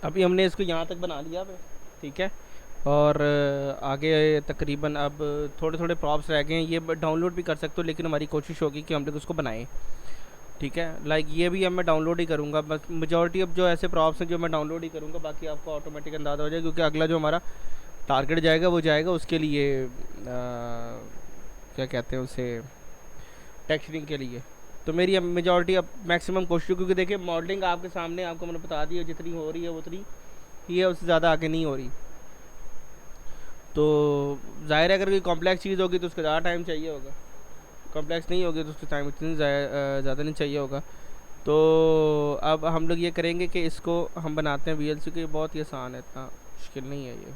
अभी हमने इसको यहाँ तक बना लिया है, ठीक है। और आगे तकरीबन अब थोड़े थोड़े प्रॉप्स रह गए हैं, ये डाउनलोड भी कर सकते हो, लेकिन हमारी कोशिश होगी कि हम लोग उसको बनाएं, ठीक है। लाइक ये भी अब मैं डाउनलोड ही करूँगा, बस मेजॉरिटी अब जो ऐसे प्रॉप्स हैं जो मैं डाउनलोड ही करूँगा, बाकी आपको ऑटोमेटिक अंदाज़ा हो जाएगा, क्योंकि अगला जो हमारा टारगेट जाएगा वो जाएगा उसके लिए क्या कहते हैं उसे, टेक्सचरिंग के लिए। तो मेरी अब मेजॉरिटी अब मैक्सिमम कोशिश, क्योंकि देखिए मॉडलिंग आपके सामने, आपको मैंने बता दी है, जितनी हो रही है वो उतनी ही है, उससे ज़्यादा आगे नहीं हो रही। तो ज़ाहिर है अगर कोई कॉम्प्लेक्स चीज़ होगी तो उसको ज़्यादा टाइम चाहिए होगा, कॉम्प्लेक्स नहीं होगी तो उसको टाइम इतनी ज़्यादा नहीं चाहिए होगा। तो अब हम लोग ये करेंगे कि इसको हम बनाते हैं वीएलसी को, ये बहुत ही आसान है, इतना मुश्किल नहीं है ये।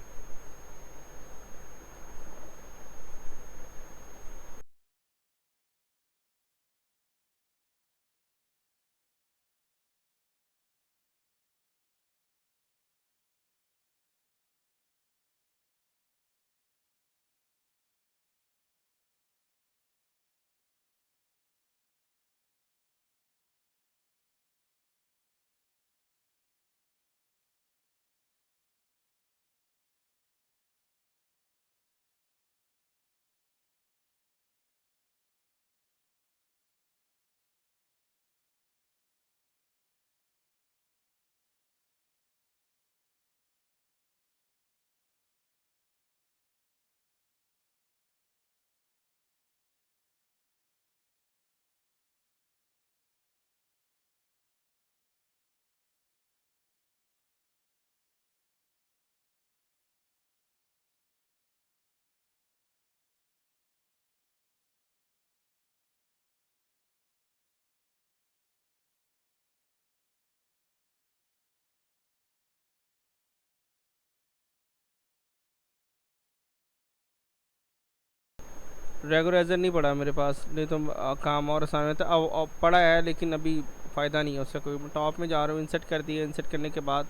रेगुलराइजर नहीं पड़ा मेरे पास, नहीं तो काम और आसान होता। अब पड़ा है लेकिन अभी फ़ायदा नहीं है उससे कोई। टॉप में जा रहा हूँ, इंसर्ट कर दिया, इंसर्ट करने के बाद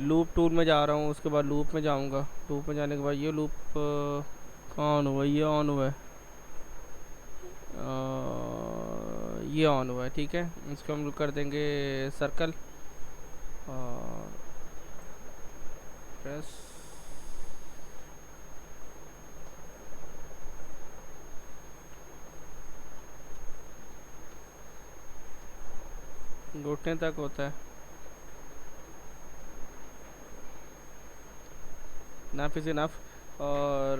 लूप टूल में जा रहा हूँ, उसके बाद लूप में जाऊँगा, लूप में जाने के बाद ये लूप कहाँ ऑन हुआ है, ये ऑन हुआ है, ये ऑन हुआ है, ठीक है। इसको हम लोग कर देंगे सर्कल और प्रेस। घुटने तक होता है, इनफ इज़ इनफ। और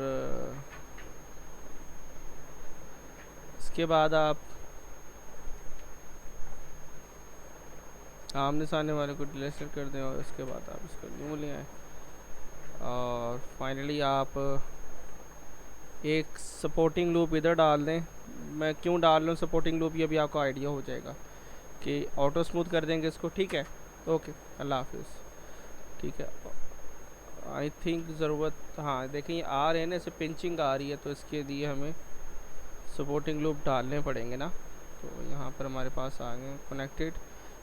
इसके बाद आप आमने सामने वाले को डिलीट कर दें, और इसके बाद आप इसको न्यू ले आएँ। और फाइनली आप एक सपोर्टिंग लूप इधर डाल दें। मैं क्यों डाल रहा हूँ सपोर्टिंग लूप, ये भी आपको आइडिया हो जाएगा कि ऑटो स्मूथ कर देंगे इसको, ठीक है। ओके, अल्लाह हाफिज़, ठीक है। आई थिंक ज़रूरत, हाँ देखें आ रहे हैं ना, इसे पिंचिंग आ रही है, तो इसके लिए हमें सपोर्टिंग लूप डालने पड़ेंगे ना। तो यहाँ पर हमारे पास आ गए कनेक्टेड,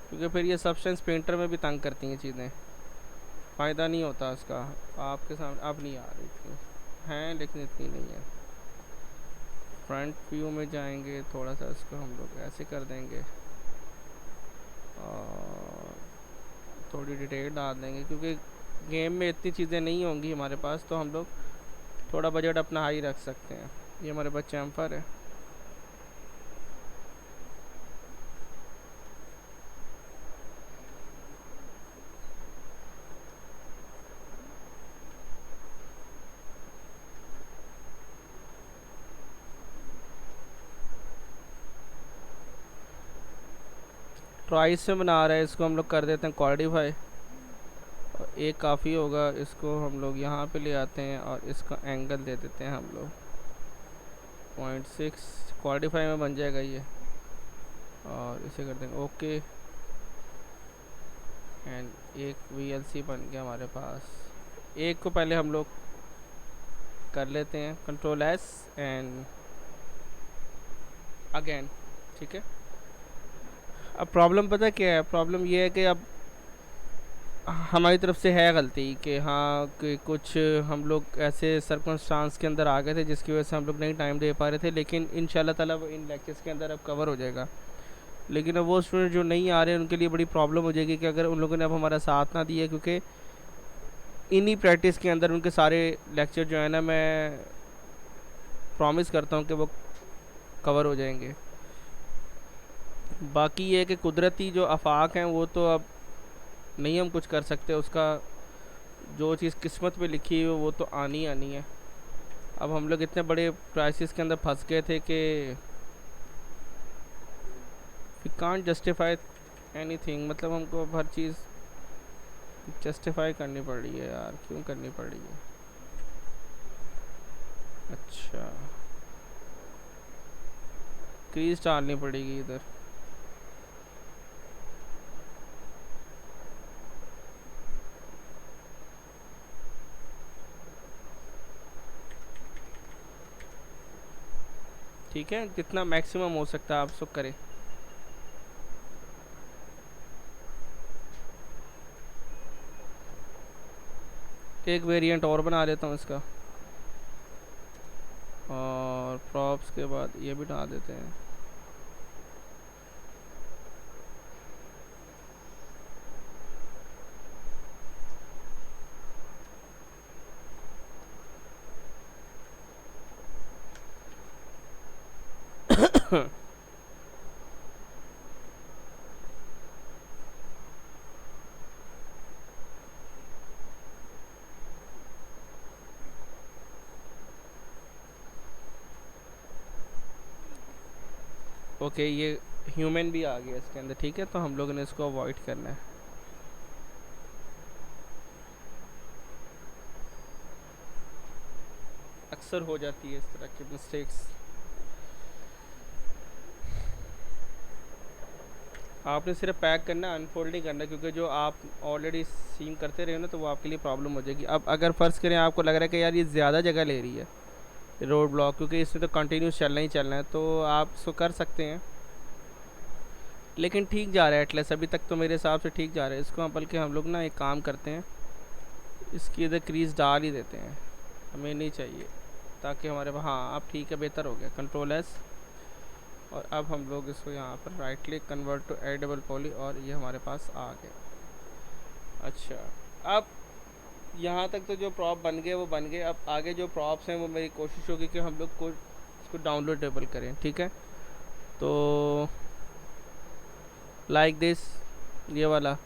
क्योंकि फिर ये सब्सटेंस पेंटर में भी तंग करती हैं चीज़ें, फ़ायदा नहीं होता इसका। आपके सामने अब नहीं आ रही थी, हैं लेकिन इतनी नहीं है। फ्रंट व्यू में जाएंगे, थोड़ा सा इसको हम लोग ऐसे कर देंगे और थोड़ी डिटेल डाल देंगे, क्योंकि गेम में इतनी चीज़ें नहीं होंगी हमारे पास, तो हम लोग थोड़ा बजट अपना हाई रख सकते हैं। ये हमारे पास चैम्फर है। ट्राइस से बना रहे हैं, इसको हम लोग कर देते हैं क्वालिटीफाई, और एक काफ़ी होगा, इसको हम लोग यहाँ पे ले आते हैं और इसका एंगल दे देते हैं हम लोग 0.6, क्वालिटीफाई में बन जाएगा ये। और इसे कर देंगे ओके, एंड एक वीएलसी बन गया हमारे पास। एक को पहले हम लोग कर लेते हैं कंट्रोल एस एंड अगेन, ठीक है। अब प्रॉब्लम पता क्या है, प्रॉब्लम ये है कि अब हमारी तरफ से है गलती कि हाँ कि कुछ हम लोग ऐसे सर्कमस्टांस के अंदर आ गए थे जिसकी वजह से हम लोग नहीं टाइम दे पा रहे थे, लेकिन इंशाल्लाह ताला वो इन लेक्चर्स के अंदर अब कवर हो जाएगा। लेकिन अब वो स्टूडेंट जो नहीं आ रहे हैं उनके लिए बड़ी प्रॉब्लम हो जाएगी कि अगर उन लोगों ने अब हमारा साथ ना दिया, क्योंकि इन्हीं प्रैक्टिस के अंदर उनके सारे लेक्चर जो है ना, मैं प्रॉमिस करता हूँ कि वो कवर हो जाएंगे। बाकी ये है कि कुदरती जो आफाक हैं वो तो अब नहीं हम कुछ कर सकते, उसका जो चीज़ किस्मत में लिखी है वो तो आनी आनी है। अब हम लोग इतने बड़े क्राइसिस के अंदर फंस गए थे कि वी कांट जस्टिफाई एनीथिंग, मतलब हमको अब हर चीज़ जस्टिफाई करनी पड़ रही है यार, क्यों करनी पड़ रही है। अच्छा, क्रीज डालनी पड़ेगी इधर। ठीक है, जितना मैक्सिमम हो सकता है आप सब करें। एक वेरिएंट और बना लेता हूँ इसका, और प्रॉप्स के बाद ये भी डाल देते हैं। ओके, ये ह्यूमन भी आ गया इसके अंदर, ठीक है, तो हम लोगों ने इसको अवॉइड करना है। अक्सर हो जाती है इस तरह की मिस्टेक्स। आपने सिर्फ पैक करना, अनफोल्ड नहीं करना, क्योंकि जो आप ऑलरेडी सीम करते रहे हो ना तो वो आपके लिए प्रॉब्लम हो जाएगी। अब अगर फ़र्ज़ करें आपको लग रहा है कि यार ये ज़्यादा जगह ले रही है रोड ब्लॉक, क्योंकि इसमें तो कंटिन्यूस चलना ही चलना है, तो आप इसको कर सकते हैं। लेकिन ठीक जा रहा है एटलस, अभी तक तो मेरे हिसाब से ठीक जा रहा है। इसको बल्कि हम लोग ना एक काम करते हैं, इसकी इधर क्रीज डाल ही देते हैं, हमें नहीं चाहिए, ताकि हमारे, हाँ अब ठीक है, बेहतर हो गया। कंट्रोल एस, और अब हम लोग इसको यहाँ पर right click, convert to editable poly, और ये हमारे पास आ गया। अच्छा, अब यहाँ तक तो जो प्रॉप बन गए वो बन गए। अब आगे जो प्रॉप्स हैं वो मेरी कोशिश होगी कि हम लोग को इसको डाउनलोडेबल करें, ठीक है। तो लाइक दिस, ये वाला,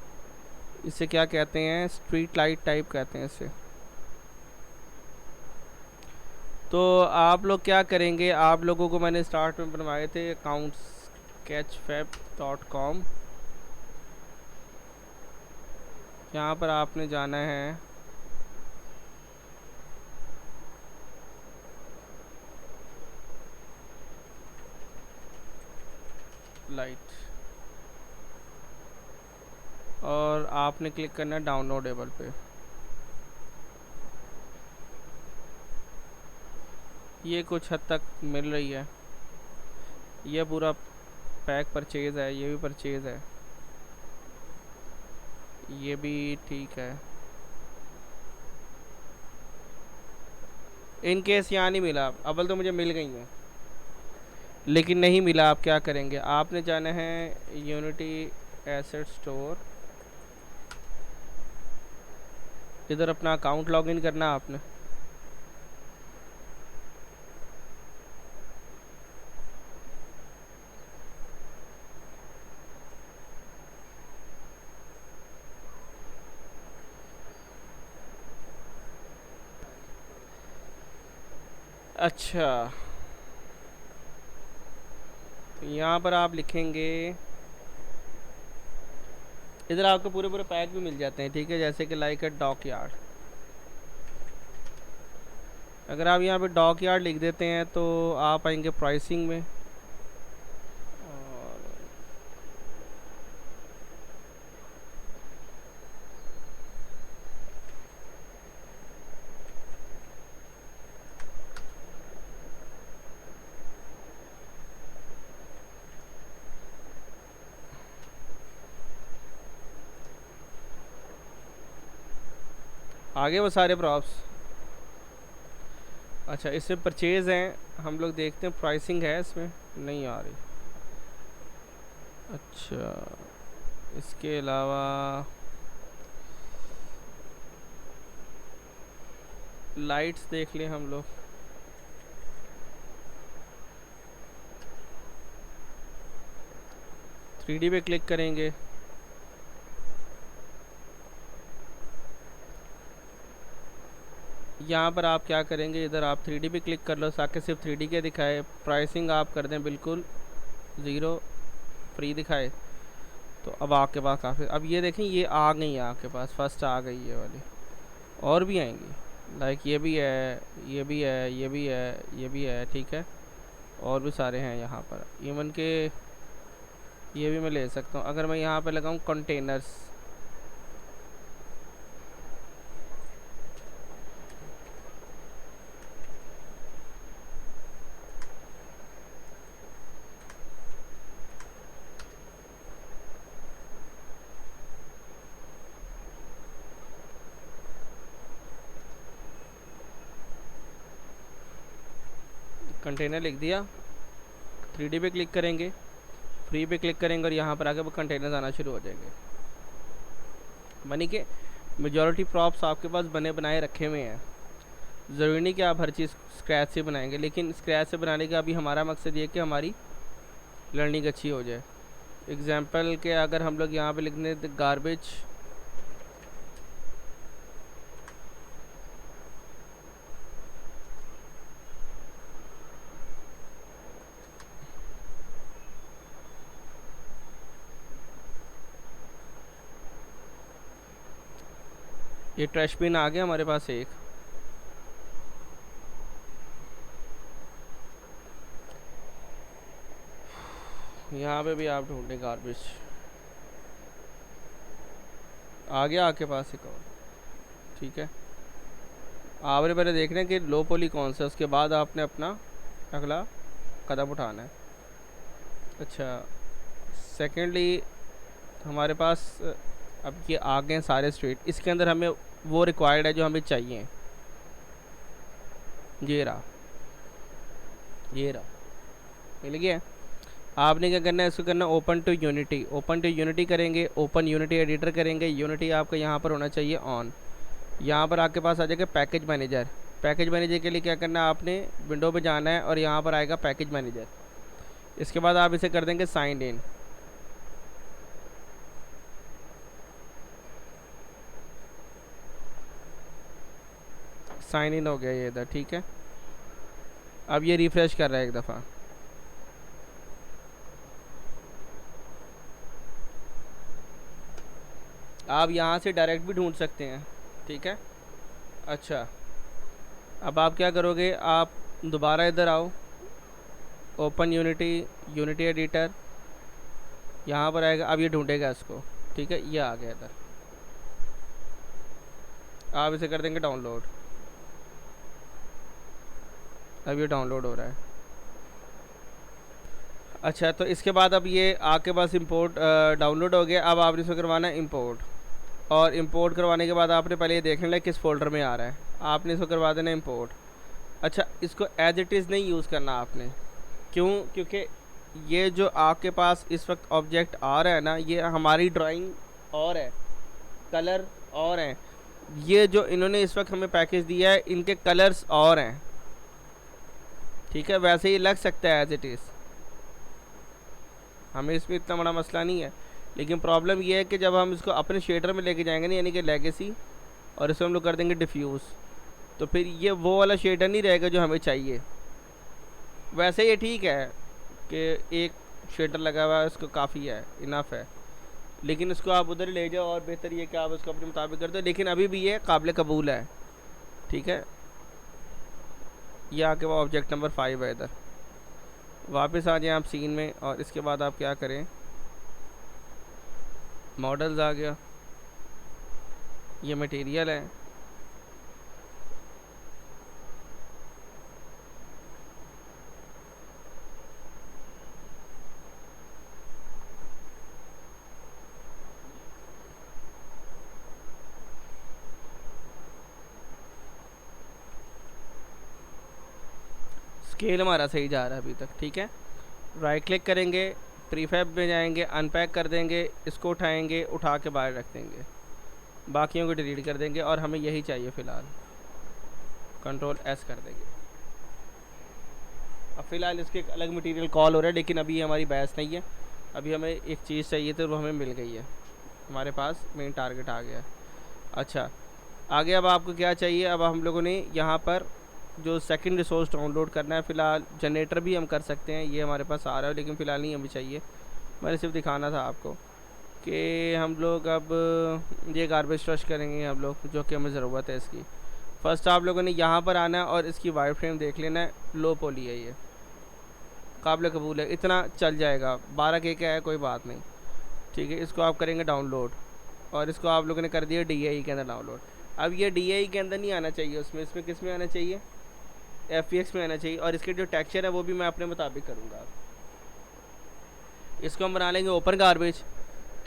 इसे क्या कहते हैं, स्ट्रीट लाइट टाइप कहते हैं इसे। तो आप लोग क्या करेंगे, आप लोगों को मैंने स्टार्ट में बनवाए थे अकाउंट्स sketchfab.com। यहाँ पर आपने जाना है, लाइट, और आपने क्लिक करना है डाउनलोडेबल पे। ये कुछ हद तक मिल रही है, ये पूरा पैक परचेज़ है, ये भी परचेज़ है, ये भी ठीक है। इन केस यहाँ नहीं मिला, अव्वल तो मुझे मिल गई हैं, लेकिन नहीं मिला, आप क्या करेंगे, आपने जाना है यूनिटी एसेट स्टोर, इधर अपना अकाउंट लॉगिन करना आपने। अच्छा, तो यहाँ पर आप लिखेंगे, इधर आपको पूरे पूरे पैक भी मिल जाते हैं, ठीक है, जैसे कि लाइक अ डॉक यार्ड। अगर आप यहाँ पे डॉक यार्ड लिख देते हैं तो आप आएंगे प्राइसिंग में, और आगे वो सारे प्रॉप्स। अच्छा, इसमें परचेज़ हैं, हम लोग देखते हैं प्राइसिंग है इसमें, नहीं आ रही। अच्छा, इसके अलावा लाइट्स देख लें हम लोग। 3D पे क्लिक करेंगे। यहाँ पर आप क्या करेंगे, इधर आप 3D पे क्लिक कर लो ताकि सिर्फ 3D के दिखाए। प्राइसिंग आप कर दें बिल्कुल ज़ीरो, फ्री दिखाए। तो अब आपके पास काफ़ी, अब ये देखें ये आ गई है आपके पास, फर्स्ट आ गई है वाली, और भी आएंगी। लाइक ये भी है, ये भी है, ये भी है, ये भी है, ठीक है। और भी सारे हैं यहाँ पर, इवन के ये भी मैं ले सकता हूँ। अगर मैं यहाँ पे लगाऊँ कंटेनर्स, कंटेनर लिख दिया। 3D पे क्लिक करेंगे, फ्री पे क्लिक करेंगे और यहाँ पर आके वो कंटेनर्स आना शुरू हो जाएंगे। मानी कि मेजॉरिटी प्रॉप्स आपके पास बने बनाए रखे हुए हैं। ज़रूरी नहीं कि आप हर चीज़ स्क्रैच से बनाएंगे, लेकिन स्क्रैच से बनाने का अभी हमारा मकसद ये कि हमारी लर्निंग अच्छी हो जाए। एग्जाम्पल के अगर हम लोग यहाँ पे लिख दें गार्बेज, ये ट्रैश बिन आ गया हमारे पास एक। यहाँ पे भी आप ढूंढें गार्बेज, आ गया आपके पास एक और, ठीक है। आपने पहले देखना है कि लो पोली कौन सा, उसके बाद आपने अपना अगला कदम उठाना है। अच्छा, सेकेंडली हमारे पास अब ये आ गए सारे स्ट्रीट, इसके अंदर हमें वो रिक्वायर्ड है जो हमें चाहिए। ये रहा, ये रहा, मिल गया। आपने क्या करना है, इसको करना open to Unity. Open to Unity करेंगे, ओपन यूनिटी एडिटर करेंगे। यूनिटी आपका यहाँ पर होना चाहिए ऑन। यहाँ पर आपके पास आ जाएगा पैकेज मैनेजर। पैकेज मैनेजर के लिए क्या करना है, आपने विंडो पे जाना है और यहाँ पर आएगा पैकेज मैनेजर। इसके बाद आप इसे कर देंगे साइन इन। साइन इन हो गया ये इधर, ठीक है। अब ये रिफ़्रेश कर रहा है एक दफ़ा। आप यहाँ से डायरेक्ट भी ढूंढ सकते हैं, ठीक है। अच्छा, अब आप क्या करोगे, आप दोबारा इधर आओ, ओपन यूनिटी, यूनिटी एडिटर, यहाँ पर आएगा। अब ये ढूंढेगा इसको, ठीक है। ये आ गया इधर, आप इसे कर देंगे डाउनलोड। अब ये डाउनलोड हो रहा है। अच्छा, तो इसके बाद अब ये आपके पास इंपोर्ट डाउनलोड हो गया। अब आपने इसको करवाना है इंपोर्ट, और इंपोर्ट करवाने के बाद आपने पहले ये देखना है किस फोल्डर में आ रहा है। आपने इसको करवा देना इंपोर्ट। अच्छा, इसको एज इट इज़ नहीं यूज़ करना आपने, क्यों? क्योंकि ये जो आपके पास इस वक्त ऑब्जेक्ट आ रहा है ना, ये हमारी ड्राइंग और है, कलर और हैं। ये जो इन्होंने इस वक्त हमें पैकेज दिया है, इनके कलर्स और हैं, ठीक है। वैसे ही लग सकता है एज इट इज़, हमें इसमें इतना बड़ा मसला नहीं है। लेकिन प्रॉब्लम ये है कि जब हम इसको अपने शेडर में लेके जाएंगे ना, यानी कि लेगेसी, और इसको हम लोग कर देंगे डिफ्यूज़, तो फिर ये वो वाला शेडर नहीं रहेगा जो हमें चाहिए। वैसे ये ठीक है कि एक शेडर लगा हुआ है, इसको काफ़ी है, इनफ है। लेकिन इसको आप उधर ले जाओ और बेहतर ये कि आप इसको अपने मुताबिक कर दो। लेकिन अभी भी ये काबिल कबूल है, ठीक है। ये आके वो ऑब्जेक्ट नंबर 5 है इधर। वापस आ जाएं आप सीन में, और इसके बाद आप क्या करें, मॉडल्स आ गया, ये मटेरियल है। स्केल हमारा सही जा रहा है अभी तक, ठीक है। राइट क्लिक करेंगे, प्रीफैब में जाएंगे, अनपैक कर देंगे, इसको उठाएंगे, उठा के बाहर रख देंगे, बाकियों को डिलीट कर देंगे और हमें यही चाहिए फ़िलहाल। कंट्रोल एस कर देंगे। अब फ़िलहाल इसके एक अलग मटेरियल कॉल हो रहा है, लेकिन अभी हमारी बहस नहीं है। अभी हमें एक चीज़ चाहिए थी, वो हमें मिल गई है, हमारे पास मेन टारगेट आ गया। अच्छा, आगे अब आपको क्या चाहिए? अब हम लोगों ने यहाँ पर जो सेकंड रिसोर्स डाउनलोड करना है, फ़िलहाल जनरेटर भी हम कर सकते हैं, ये हमारे पास आ रहा है, लेकिन फ़िलहाल नहीं हमें चाहिए। मैंने सिर्फ दिखाना था आपको कि हम लोग अब ये गार्बेज फ्लश करेंगे हम लोग, जो कि हमें ज़रूरत है इसकी। फ़र्स्ट आप लोगों ने यहाँ पर आना है और इसकी वायर फ्रेम देख लेना है, लो पोली है, ये काबिल कबूल है, इतना चल जाएगा। 12K का है, कोई बात नहीं, ठीक है। इसको आप करेंगे डाउनलोड और इसको आप लोगों ने कर दिया DAE के अंदर डाउनलोड। अब ये DAE के अंदर नहीं आना चाहिए, इसमें किस में आना चाहिए? FX में आना चाहिए। और इसके जो टेक्सचर है वो भी मैं अपने मुताबिक करूँगा। इसको हम बना लेंगे ओपन गार्बेज,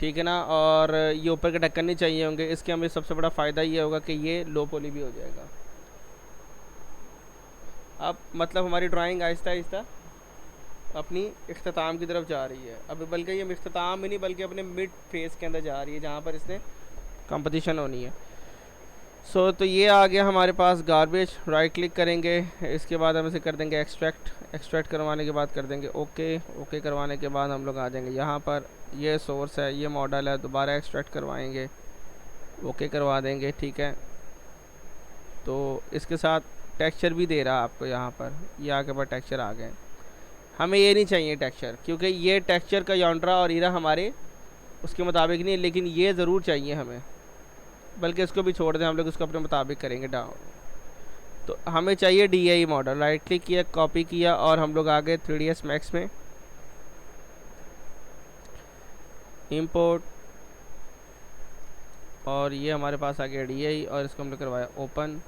ठीक है ना। और ये ऊपर के ढक्कन नहीं चाहिए होंगे, इसके हमें सबसे बड़ा फ़ायदा ये होगा कि ये लो पोली भी हो जाएगा। अब मतलब हमारी ड्राइंग आहिस्ता आहिस्ता अपनी इख्तिताम की तरफ जा रही है। अब बल्कि ये इख्तिताम ही नहीं, बल्कि अपने मिड फेज़ के अंदर जा रही है, जहाँ पर इसने कंपटीशन होनी है। तो ये आ गया हमारे पास गार्बेज। राइट क्लिक करेंगे, इसके बाद हम इसे कर देंगे एक्सट्रैक्ट करवाने के बाद कर देंगे ओके करवाने के बाद हम लोग आ जाएंगे यहाँ पर। ये सोर्स है, ये मॉडल है, दोबारा एक्सट्रैक्ट करवाएंगे, ओके करवा देंगे, ठीक है। तो इसके साथ टेक्सचर भी दे रहा है आपको यहाँ पर, ये आगे पर टेक्सचर आ गए। हमें ये नहीं चाहिए टेक्सचर, क्योंकि ये टेक्सचर का यॉन्ड्रा और ईरा हमारे उसके मुताबिक नहीं है, लेकिन ये ज़रूर चाहिए हमें, बल्कि इसको भी छोड़ दें, हम लोग इसको अपने मुताबिक करेंगे डाउन। तो हमें चाहिए DAE मॉडल। राइट क्लिक किया, कॉपी किया और हम लोग आ गए 3ds Max में, इंपोर्ट, और ये हमारे पास आ गया DAE और इसको हमने करवाया ओपन।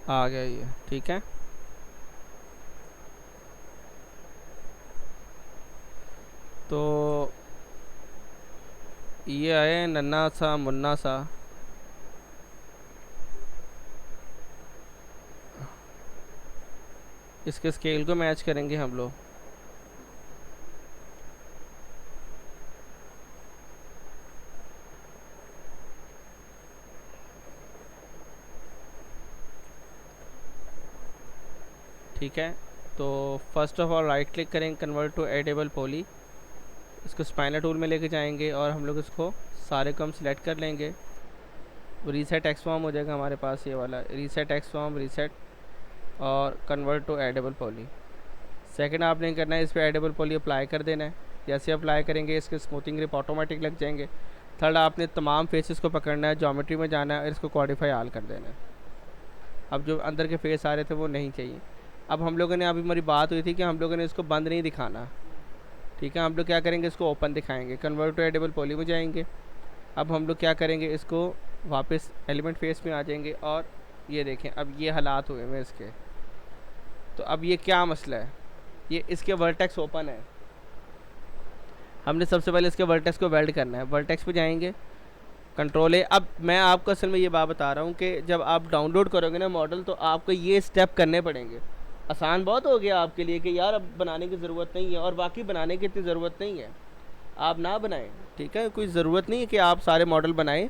आ गया ये, ठीक है। तो ये आए नन्ना सा मुन्ना सा, इसके स्केल को मैच करेंगे हम लोग। ठीक है, तो first of all right click करेंगे, कन्वर्ट टू एडेबल पॉली, इसको स्पाइनर टूल में लेके जाएंगे और हम लोग इसको सारे को हम सिलेक्ट कर लेंगे। रीसेट एक्सफॉर्म हो जाएगा हमारे पास, ये वाला रीसेट एक्सफॉर्म, रीसेट और convert to editable poly. Second आपने करना है, इस पर एडेबल पॉली अप्लाई कर देना है। जैसे अप्लाई करेंगे इसके स्मूथिंग ग्रिप ऑटोमेटिक लग जाएंगे। थर्ड आपने तमाम फेसेस को पकड़ना है, ज्योमेट्री में जाना है और इसको क्वाडिफाई आल कर देना है। अब जो अंदर के फेस आ रहे थे वो नहीं चाहिए। अब हम लोगों ने, अभी हमारी बात हुई थी कि हम लोगों ने इसको बंद नहीं दिखाना, ठीक है। हम लोग क्या करेंगे, इसको ओपन दिखाएंगे, कन्वर्ट टू एडेबल पॉली में जाएंगे। अब हम लोग क्या करेंगे, इसको वापस एलिमेंट फेस में आ जाएंगे और ये देखें अब ये हालात हुए हैं इसके। तो अब ये क्या मसला है, ये इसके वर्टेक्स ओपन है, हमने सबसे पहले इसके वर्टेक्स को वेल्ड करना है। वर्टेक्स पे जाएंगे, कंट्रोल है। अब मैं आपको असल में ये बात बता रहा हूँ कि जब आप डाउनलोड करोगे ना मॉडल, तो आपको ये स्टेप करने पड़ेंगे। आसान बहुत हो गया आपके लिए कि यार अब बनाने की ज़रूरत नहीं है, और बाकी बनाने की इतनी ज़रूरत नहीं है, आप ना बनाएं, ठीक है। कोई ज़रूरत नहीं है कि आप सारे मॉडल बनाएं,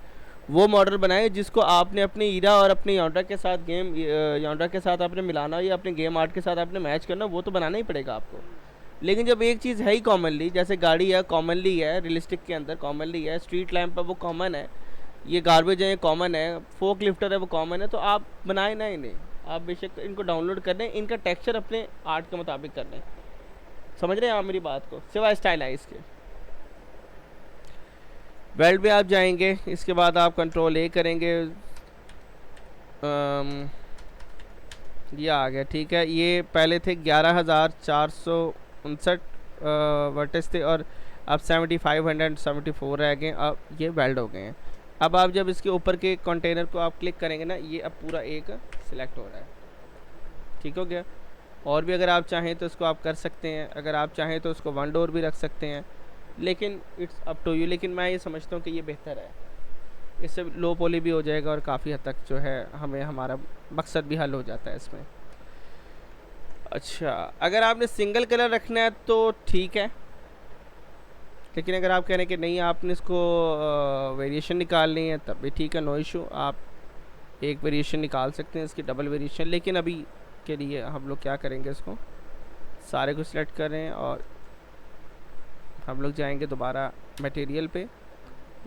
वो मॉडल बनाएं जिसको आपने अपने ईरा और अपने यॉन्ड्रा के साथ यॉन्ड्रा के साथ आपने मिलाना या अपने गेम आर्ट के साथ आपने मैच करना, वो तो बनाना ही पड़ेगा आपको। लेकिन जब एक चीज़ है ही कॉमनली, जैसे गाड़ी है कॉमनली है, रियलिस्टिक के अंदर कॉमनली है, स्ट्रीट लैम्प है वो कॉमन है, ये गार्बेज है ये कॉमन है, फोक लिफ्टर है वो कॉमन है, तो आप बनाए ना इन्हें, आप बेशक इनको डाउनलोड कर लें, इनका टेक्सचर अपने आर्ट के मुताबिक कर लें। समझ रहे हैं आप मेरी बात को, सिवाय स्टाइलाइज के। वेल्ड पे आप जाएंगे, इसके बाद आप कंट्रोल ए करेंगे, ये आ गया, ठीक है। ये पहले थे 11,459 वर्टेज थे और अब 7,574 रह गए, अब ये वेल्ड हो गए हैं। अब आप जब इसके ऊपर के कंटेनर को आप क्लिक करेंगे ना, ये अब पूरा एक सिलेक्ट हो रहा है, ठीक हो गया। और भी अगर आप चाहें तो इसको आप कर सकते हैं, अगर आप चाहें तो उसको वन डोर भी रख सकते हैं, लेकिन इट्स अप टू यू। लेकिन मैं ये समझता हूँ कि ये बेहतर है, इससे लो पोली भी हो जाएगा और काफ़ी हद तक जो है हमें हमारा मकसद भी हल हो जाता है इसमें। अच्छा, अगर आपने सिंगल कलर रखना है तो ठीक है, लेकिन अगर आप कह रहे हैं कि नहीं आपने इसको वेरिएशन निकालनी है तब भी ठीक है, नो इशू। आप एक वेरिएशन निकाल सकते हैं इसकी, डबल वेरिएशन। लेकिन अभी के लिए हम लोग क्या करेंगे, इसको सारे को सिलेक्ट करें और हम लोग जाएंगे दोबारा मटेरियल पे।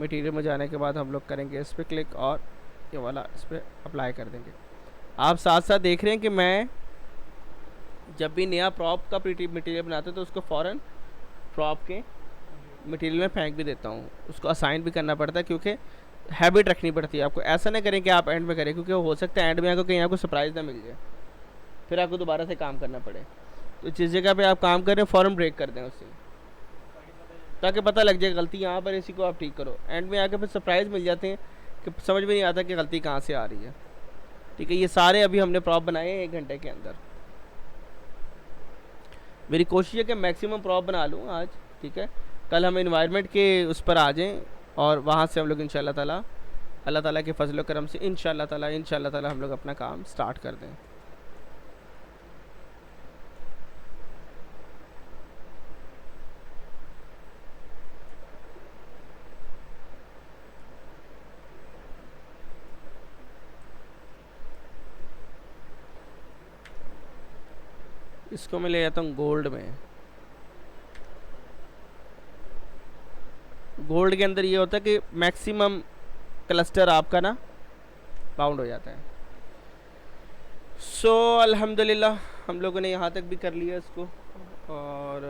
मटेरियल में जाने के बाद हम लोग करेंगे इस पर क्लिक और ये वाला इस पर अप्लाई कर देंगे। आप साथ साथ देख रहे हैं कि मैं जब भी नया प्रॉप का मटेरियल बनाते हैं तो उसको फ़ौरन प्रॉप के मटेरियल में फेंक भी देता हूँ, उसको असाइन भी करना पड़ता है, क्योंकि हैबिट रखनी पड़ती है आपको। ऐसा नहीं करें कि आप एंड में करें, क्योंकि हो सकता है एंड में आपको कहीं आपको सरप्राइज़ ना मिल जाए, फिर आपको दोबारा से काम करना पड़े। तो जिस जगह पे आप काम कर रहे हैं फ़ौरन ब्रेक कर दें उससे, ताकि पता लग जाए गलती यहाँ पर, इसी को आप ठीक करो। एंड में आके फिर सरप्राइज़ मिल जाते हैं कि समझ में नहीं आता कि गलती कहाँ से आ रही है। ठीक है, ये सारे अभी हमने प्रॉप बनाए हैं 1 घंटे के अंदर। मेरी कोशिश है कि मैक्सिमम प्रॉप बना लूँ आज। ठीक है, कल हम इन्वायरमेंट के उस पर आ जाएँ और वहाँ से हम लोग इंशाल्लाह ताला, अल्लाह ताला के फजल करम से इंशाल्लाह ताला हम लोग अपना काम स्टार्ट कर दें। इसको मैं ले जाता हूँ गोल्ड में। गोल्ड के अंदर ये होता है कि मैक्सिमम क्लस्टर आपका ना बाउंड हो जाता है। सो अल्हम्दुलिल्लाह हम लोगों ने यहाँ तक भी कर लिया इसको। और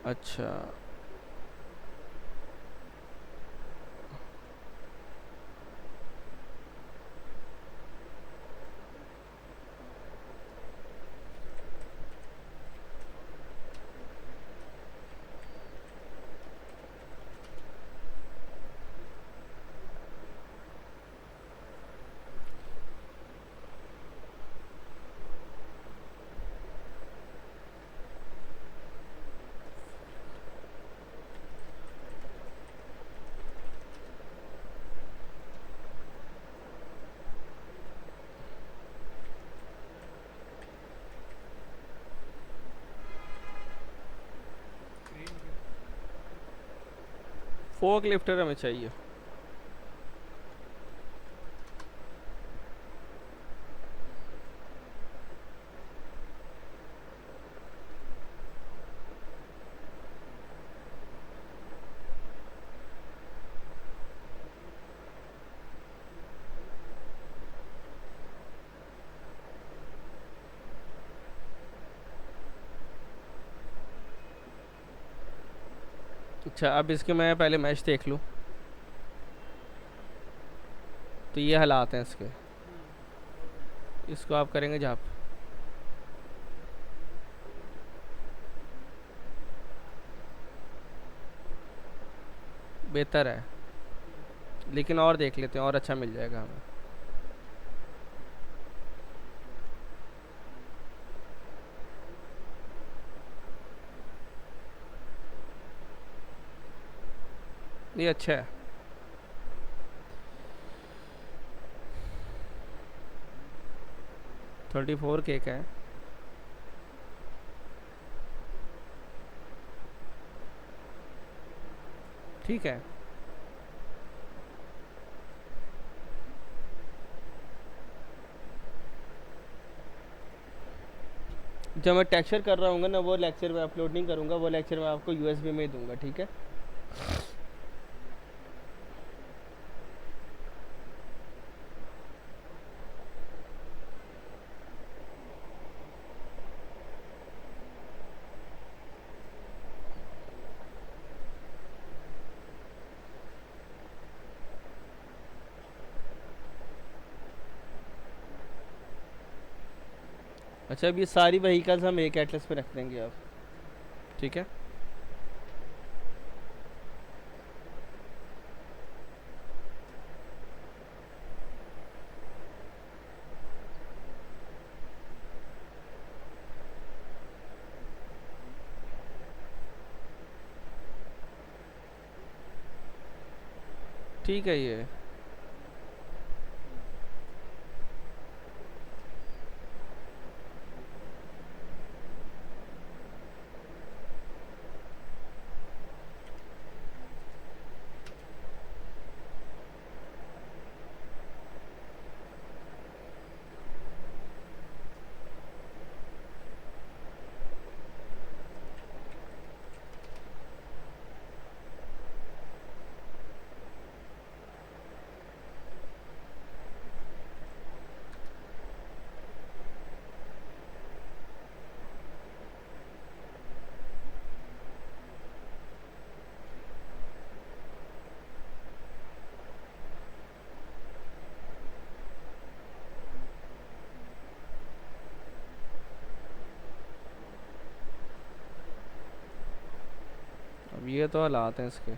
अच्छा, फोक लिफ्टर हमें चाहिए। अच्छा, अब इसके मैं पहले मैच देख लूँ। तो ये हालात हैं इसके, इसको आप करेंगे जहाँ बेहतर है, लेकिन और देख लेते हैं और अच्छा मिल जाएगा हमें। ये अच्छा है। थर्टी फोर केक है। ठीक है, जब मैं टेक्सचर कर रहा हूँ ना, वो लेक्चर में अपलोड नहीं करूँगा, वो लेक्चर मैं आपको यूएसबी में ही दूंगा। ठीक है, अच्छा, अब ये सारी वहीकल्स हम एक एटलस पे रख देंगे अब, ठीक है। ठीक है ये। अब ये तो हालात हैं इसके।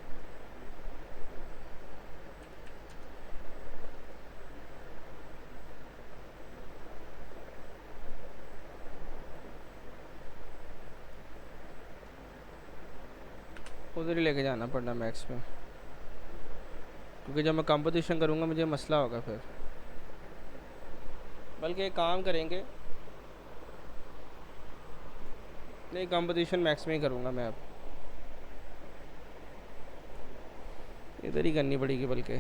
उधर ही लेके जाना पड़ना मैक्स में, क्योंकि जब मैं कंपटीशन करूँगा मुझे मसला होगा फिर। बल्कि एक काम करेंगे, नहीं कंपटीशन मैक्स में ही करूँगा मैं अब, इधर ही करनी पड़ेगी बल्कि।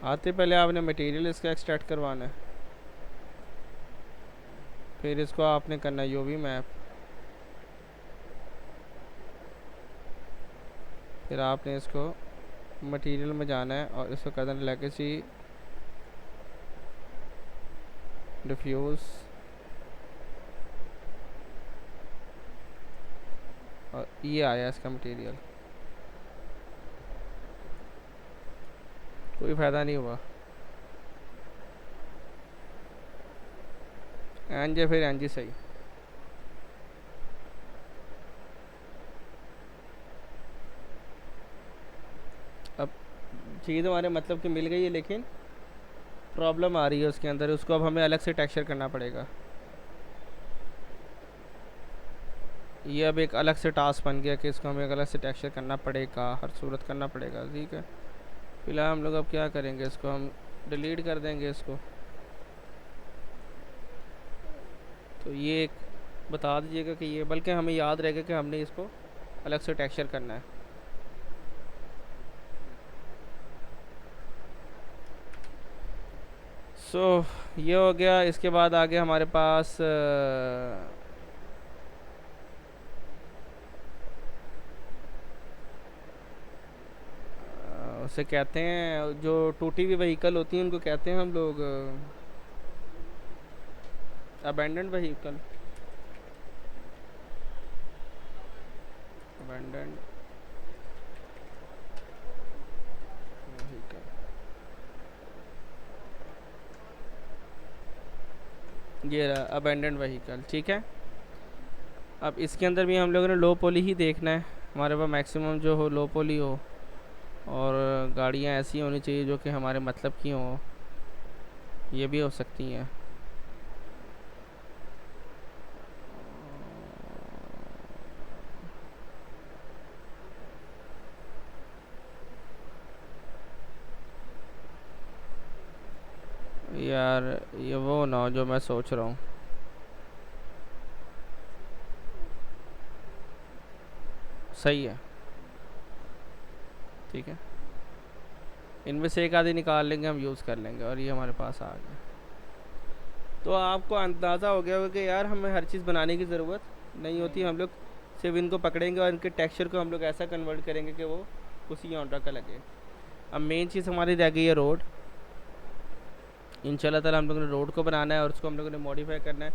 आते पहले आपने मटेरियल इसका एक्सट्रैक्ट करवाना है, फिर इसको आपने करना है यूवी मैप, फिर आपने इसको मटेरियल में जाना है और इसको कर देना लेगेसी डिफ्यूज़, और ये आया इसका मटेरियल। कोई फ़ायदा नहीं हुआ। एन जे फिर एन जी सही। अब चीज़ हमारे मतलब की मिल गई है, लेकिन प्रॉब्लम आ रही है उसके अंदर, उसको अब हमें अलग से टेक्सचर करना पड़ेगा। ये अब एक अलग से टास्क बन गया कि इसको हमें एक अलग से टेक्सचर करना पड़ेगा, हर सूरत करना पड़ेगा, ठीक है। फिलहाल हम लोग अब क्या करेंगे, इसको हम डिलीट कर देंगे इसको। तो ये एक बता दीजिएगा कि ये, बल्कि हमें याद रहेगा कि हमने इसको अलग से टेक्सचर करना है। सो ये हो गया। इसके बाद आगे हमारे पास उसे कहते हैं जो टूटी हुई व्हीकल होती हैं उनको कहते हैं हम लोग अबेंडेंट व्हीकल। अबेंडेंट व्हीकल, ये रहा अबेंडेंट व्हीकल, ठीक है। अब इसके अंदर भी हम लोगों ने लो पोली ही देखना है, हमारे पास मैक्सिमम जो हो लो पोली हो, और गाड़ियाँ ऐसी होनी चाहिए जो कि हमारे मतलब की हों, ये भी हो सकती हैं। यार ये वो ना हो जो मैं सोच रहा हूँ। सही है, ठीक है। इनमें से एक आधी निकाल लेंगे, हम यूज़ कर लेंगे, और ये हमारे पास आ गया। तो आपको अंदाज़ा हो गया होगा कि यार हमें हर चीज़ बनाने की ज़रूरत नहीं होती, हम लोग सिर्फ इनको पकड़ेंगे और इनके टेक्सचर को हम लोग ऐसा कन्वर्ट करेंगे कि वो उसी ऑर्डर का लगे। अब मेन चीज़ हमारी रह गई है रोड। इंशाल्लाह ताला हम लोगों ने रोड को बनाना है और उसको हम लोगों ने मॉडिफाई करना है,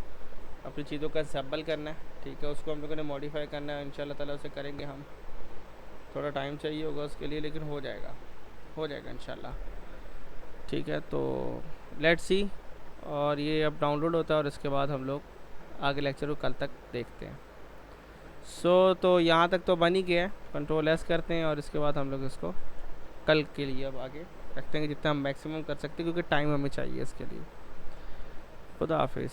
अपनी चीज़ों का असेंबल करना है, ठीक है, उसको हम लोगों ने मॉडिफाई करना है। इंशाल्लाह ताला उसे करेंगे हम, थोड़ा टाइम चाहिए होगा उसके लिए, लेकिन हो जाएगा, हो जाएगा इंशाल्लाह। ठीक है, तो लेट्स सी। और ये अब डाउनलोड होता है और इसके बाद हम लोग आगे लेक्चर को कल तक देखते हैं। तो यहाँ तक तो बन ही गया है, कंट्रोल एस करते हैं और इसके बाद हम लोग इसको कल के लिए अब आगे रखते हैं जितना हम मैक्सिमम कर सकते हैं, क्योंकि टाइम हमें चाहिए इसके लिए। खुदा हाफिज़।